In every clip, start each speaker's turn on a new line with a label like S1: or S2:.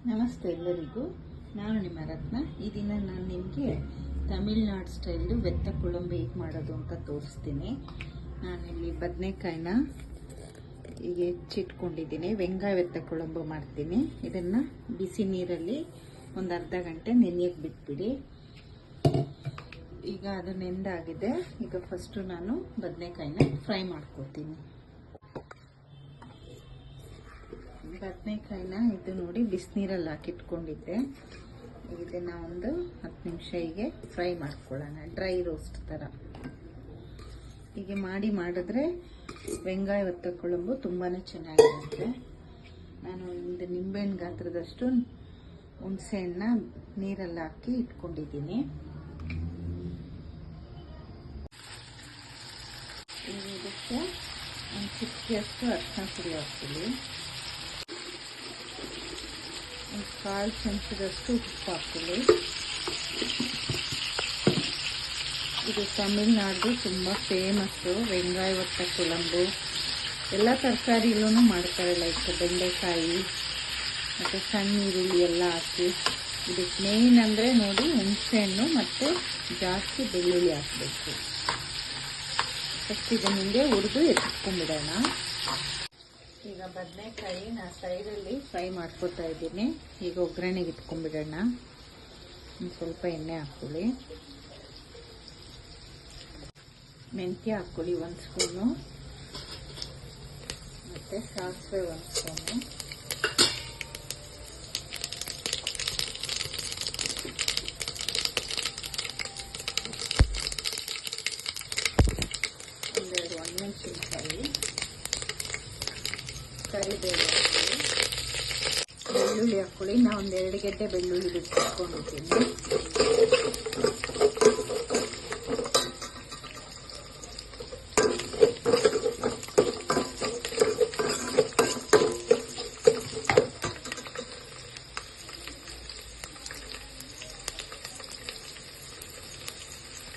S1: ನಮಸ್ತೆ ಎಲ್ಲರಿಗೂ. ನಾನು ನಿಮ್ಮ ರತ್ನ. ಈ ದಿನ ನಾನು ನಿಮಗೆ ತಮಿಳ್ನಾಡು ಸ್ಟೈಲು ಬೆತ್ತ ಕುಳಂಬು ಹೇಗೆ ಮಾಡೋದು ಅಂತ ತೋರಿಸ್ತೀನಿ. ನಾನಿಲ್ಲಿ ಬದನೆಕಾಯಿನ ಹೀಗೆ ಹೆಚ್ಚಿಟ್ಕೊಂಡಿದ್ದೀನಿ. ವೆಂಗಾಯ ಬೆತ್ತ ಕುಳಂಬು ಮಾಡ್ತೀನಿ. ಇದನ್ನು ಬಿಸಿ ನೀರಲ್ಲಿ ಒಂದು ಅರ್ಧ ಗಂಟೆ ನೆನೆಯಕ್ಕೆ ಬಿಟ್ಬಿಡಿ. ಈಗ ಅದು ನೆಂದಾಗಿದೆ. ಈಗ ಫಸ್ಟು ನಾನು ಬದನೆಕಾಯಿನ ಫ್ರೈ ಮಾಡ್ಕೊತೀನಿ. ಬದನೆಕಾಯಿನ ಇದು ನೋಡಿ ಬಿಸಿನೀರಲ್ಲಿ ಹಾಕಿಟ್ಕೊಂಡಿದ್ದೆ. ಇದನ್ನು ಒಂದು 10 ನಿಮಿಷ ಹೀಗೆ ಫ್ರೈ ಮಾಡ್ಕೊಳ್ಳೋಣ, ಡ್ರೈ ರೋಸ್ಟ್ ಥರ. ಹೀಗೆ ಮಾಡಿದ್ರೆ ವೆಂಗಾಯ ಬೆತ್ತ ಕುಳಂಬು ತುಂಬಾ ಚೆನ್ನಾಗಿರುತ್ತೆ. ನಾನು ಒಂದು ನಿಂಬೆಹಣ್ಣು ಗಾತ್ರದಷ್ಟು ಹುಣಸೆಹಣ್ಣ ನೀರಲ್ಲಿ ಹಾಕಿ ಇಟ್ಕೊಂಡಿದ್ದೀನಿ. ಇದಕ್ಕೆ ಒಂದು ಚಿಟಿಕೆಯಷ್ಟು ಅರಿಶಿನ ಪುಡಿ ಹಾಕ್ತೀನಿ. ಒಂದು 1/4 ಚಮಚದಷ್ಟು ಉಪ್ಪು ಹಾಕ್ತೀನಿ. ಇದು ತಮಿಳ್ನಾಡು ತುಂಬ ಫೇಮಸ್ಸು ವೆಂಗಾಯ ಬೆತ್ತ ಕುಳಂಬು. ಎಲ್ಲ ತರಕಾರಿಲೂ ಮಾಡ್ತಾರೆ, ಲೈಕ್ ಬೆಂಡೆಕಾಯಿ ಮತ್ತು ಸಣ್ಣ ಈರುಳ್ಳಿ ಎಲ್ಲ ಹಾಕಿ. ಇದಕ್ಕೆ ಮೇನ್ ಅಂದರೆ ನೋಡಿ ಹುಣಸೆಹಣ್ಣು ಮತ್ತು ಜಾಸ್ತಿ ಬೆಳ್ಳುಳ್ಳಿ ಹಾಕಬೇಕು. ಫಸ್ಟ್ ಇದನ್ನ ಹಿಂಗೆ ಹುರಿದು ಎತ್ತಿಟ್ಕೊಂಡ್ಬಿಡೋಣ. ಈಗ ಬದನೆಕಾಯಿ ನಾನು ಸೈಡಲ್ಲಿ ಫ್ರೈ ಮಾಡ್ಕೊತಾ ಇದ್ದೀನಿ. ಈಗ ಒಗ್ಗರಣೆಗೆ ಇಟ್ಕೊಂಡ್ಬಿಡೋಣ. ಒಂದು ಸ್ವಲ್ಪ ಎಣ್ಣೆ ಹಾಕ್ಕೊಳ್ಳಿ, ಮೆಂತ್ಯ ಹಾಕ್ಕೊಳ್ಳಿ 1 ಸ್ಪೂನು, ಮತ್ತು ಸಾಸಿವೆ 1 ಸ್ಪೂನು, ಒಂದೆರಡು ಒಣಮೆಣಸಿನಕಾಯಿ, ಕರಿಬೇವು ಹಾಕ್ಕೊಳ್ಳಿ, ಬೆಳ್ಳುಳ್ಳಿ ಹಾಕ್ಕೊಳ್ಳಿ. ನಾನು ಒಂದು 2 ಗೆಡ್ಡೆ ಬೆಳ್ಳುಳ್ಳಿ ಬಿಟ್ಕೊಂಡಿದ್ದೀನಿ.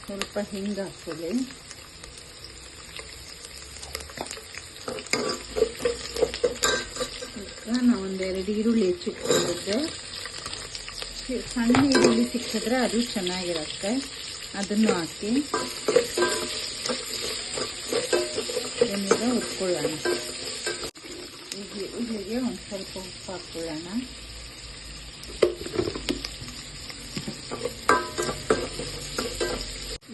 S1: ಸ್ವಲ್ಪ ಹಿಂಗೆ ಹಾಕ್ಕೊಳ್ಳಿ. ನಾವು ಒಂದು 2 ಈರುಳ್ಳಿ ಹೆಚ್ಚಿಟ್ಕೊಂಡಿದ್ದೆ. ಸಣ್ಣ ಈರುಳ್ಳಿ ಸಿಕ್ಕಿದ್ರೆ ಅದು ಚೆನ್ನಾಗಿರುತ್ತೆ, ಅದನ್ನು ಹಾಕಿ ಇದನ್ನೀಗ ಹುರ್ಕೊಳ್ಳೋಣ. ಈರುಳ್ಳಿಗೆ ಒಂದು ಸ್ವಲ್ಪ ಉಪ್ಪು ಹಾಕ್ಕೊಳ್ಳೋಣ.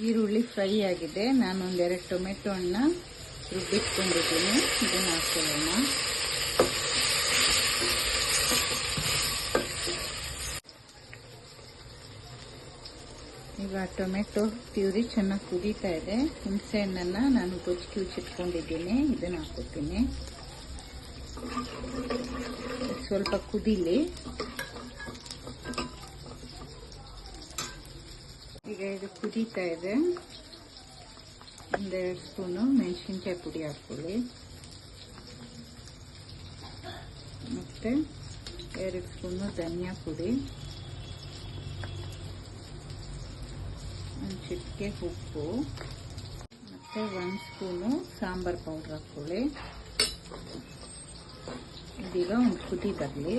S1: ಈರುಳ್ಳಿ ಫ್ರೈ ಆಗಿದೆ. ನಾನೊಂದು 2 ಟೊಮೆಟೊ ಹಣ್ಣು ರುಬ್ಬಿಟ್ಕೊಂಡಿದ್ದೀನಿ. ಇದನ್ನು ಹಾಕ್ಕೊಳ್ಳೋಣ. ಈಗ ಟೊಮೆಟೊ ಪ್ಯೂರಿ ಚೆನ್ನಾಗಿ ಕುದೀತಾ ಇದೆ. ಹುಣಸೆ ಹಣ್ಣನ್ನು ನಾನು ಕುಚ್ಚಿಟ್ಕೊಂಡಿದ್ದೀನಿ. ಇದನ್ನು ಹಾಕ್ಕೊತೀನಿ. ಸ್ವಲ್ಪ ಕುದೀಲಿ. ಈಗ ಇದು ಕುದೀತಾ ಇದೆ. 1-2 ಸ್ಪೂನು ಮೆಣಸಿನ್ಕಾಯಿ ಪುಡಿ ಹಾಕ್ಕೊಳ್ಳಿ, ಮತ್ತು 2 ಸ್ಪೂನು ಧನಿಯಾ ಪುಡಿ, ಒಂದು ಚಿಟಿಕೆ ಉಪ್ಪು, ಮತ್ತು 1 ಸ್ಪೂನು ಸಾಂಬಾರ್ ಪೌಡ್ರ್ ಹಾಕ್ಕೊಳ್ಳಿ. ಇದೀಗ ಒಂದು ಕುದಿ ಬರಲಿ.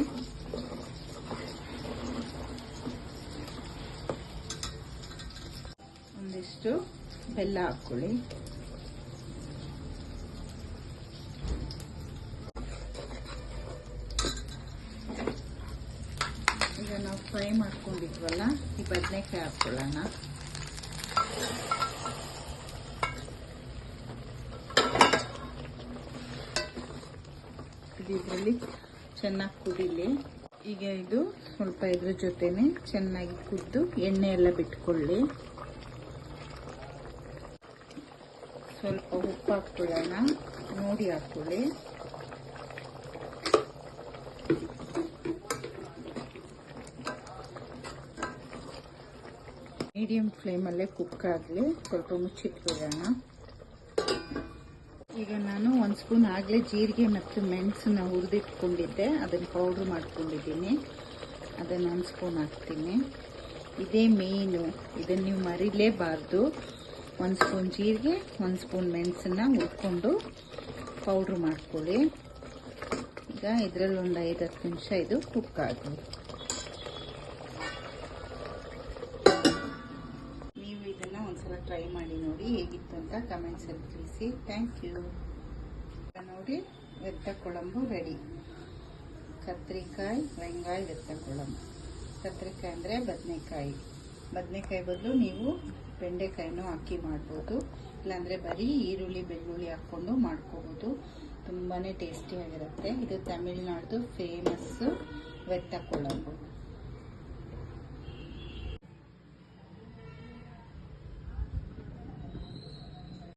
S1: ಒಂದಿಷ್ಟು ಬೆಲ್ಲ ಹಾಕ್ಕೊಳ್ಳಿ. ಈಗ ನಾವು ಫ್ರೈ ಮಾಡ್ಕೊಂಡಿದ್ವಲ್ಲ, ಈ ಬದನೆಕಾಯಿ ಹಾಕ್ಕೊಳ್ಳೋಣ. ಇದರಲ್ಲಿ ಚೆನ್ನಾಗಿ ಕುದೀಲಿ. ಈಗ ಇದು ಸ್ವಲ್ಪ ಇದ್ರ ಜೊತೆನೆ ಚೆನ್ನಾಗಿ ಕುದ್ದು ಎಣ್ಣೆ ಎಲ್ಲ ಬಿಟ್ಕೊಳ್ಳಿ. ಸ್ವಲ್ಪ ಉಪ್ಪು ಹಾಕ್ಕೊಳ್ಳೋಣ, ನೋಡಿ ಹಾಕ್ಕೊಳ್ಳಿ. ಮೀಡಿಯಂ ಫ್ಲೇಮಲ್ಲೇ ಕುಕ್ ಆಗಲಿ. ಸ್ವಲ್ಪ ಮುಚ್ಚಿಟ್ಬಿಡೋಣ. ಈಗ ನಾನು 1 ಸ್ಪೂನ್ ಆಗಲೇ ಜೀರಿಗೆ ಮತ್ತು ಮೆಣಸನ್ನ ಹುರಿದಿಟ್ಕೊಂಡಿದ್ದೆ, ಅದನ್ನು ಪೌಡ್ರ್ ಮಾಡ್ಕೊಂಡಿದ್ದೀನಿ. ಅದನ್ನು 1 ಸ್ಪೂನ್ ಹಾಕ್ತೀನಿ. ಇದೇ ಮೇನು, ಇದನ್ನು ನೀವು ಮರಿಲೇಬಾರ್ದು. 1 ಸ್ಪೂನ್ ಜೀರಿಗೆ, 1 ಸ್ಪೂನ್ ಮೆಣಸನ್ನ ಹುರ್ಕೊಂಡು ಪೌಡ್ರ್ ಮಾಡ್ಕೊಳ್ಳಿ. ಈಗ ಇದರಲ್ಲಿ ಒಂದು 5-10 ನಿಮಿಷ ಇದು ಕುಕ್ ಆಗೋದು. ನೀವು ಇದನ್ನ ಒಂದ್ಸಲ ಟ್ರೈ ಮಾಡಿ ನೋಡಿ, ಹೇಗಿತ್ತು ಅಂತ ಕಮೆಂಟ್ಸಲ್ಲಿ ತಿಳಿಸಿ. Thank you. ನೋಡಿ, ವೆತ್ತ ಕುಳಂಬು ರೆಡಿ. ಕತ್ರಿಕಾಯಿ, ವೆಂಗಾಯ ವೆತ್ತ ಕುಳಂಬು. ಕತ್ರಿಕಾಯಿ ಅಂದರೆ ಬದನೆಕಾಯಿ ಬದಲು ನೀವು ಬೆಂಡೆಕಾಯಿನೂ ಹಾಕಿ ಮಾಡ್ಬೋದು, ಇಲ್ಲಾಂದರೆ ಬರೀ ಈರುಳ್ಳಿ ಬೆಳ್ಳುಳ್ಳಿ ಹಾಕ್ಕೊಂಡು ಮಾಡ್ಕೋಬೋದು. ತುಂಬಾ ಟೇಸ್ಟಿಯಾಗಿರುತ್ತೆ. ಇದು ತಮಿಳ್ನಾಡ್ದು ಫೇಮಸ್ಸು ವೆತ್ತ ಕುಳಂಬು.